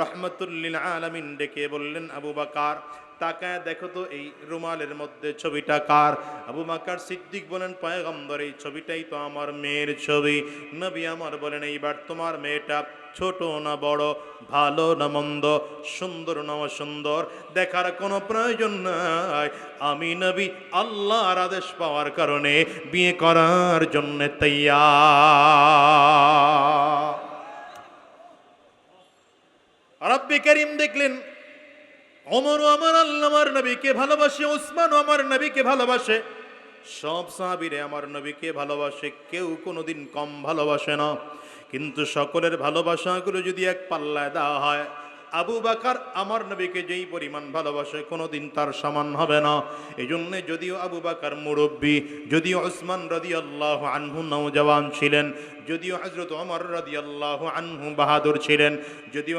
রহমাতুল লিল আলামিন ডেকে বললেন, আবু বকর তাকায় দেখো তো এই রুমালের মধ্যে ছবিটা কার? আবু বকর সিদ্দিক বলেন, পয়গম্বর এই ছবিটাই তো আমার মেয়ের ছবি। নবী আমার বলেন, এইবার তোমার মেয়েটা ছোট না বড়, ভালো না মন্দ, সুন্দর না অসুন্দর দেখার কোনো প্রয়োজন নাই। আমি নবী আল্লাহর আদেশ পাওয়ার কারণে বিয়ে করার জন্য তৈয়ার। রব্বে করিম দেখলেন ওমরও আমার আল্লাহর নবীকে ভালোবাসে, উসমানও আমার নবীকে ভালোবাসে, সব সাহাবীরা আমার নবীকে ভালোবাসে, কেউ কোনোদিন কম ভালোবাসে না। কিন্তু সকলের ভালোবাসাগুলো যদি এক পাল্লায় দেওয়া হয়, আবু বকর আমার নবীকে যেই পরিমাণ ভালোবাসে কোনোদিন তার সমান হবে না। এই জন্যে যদিও আবু বকর মুরব্বী, যদিও উসমান রাদিয়াল্লাহু আনহু নওজওয়ান ছিলেন, যদিও হযরত ওমর রাদিয়াল্লাহু আনহু বাহাদুর ছিলেন, যদিও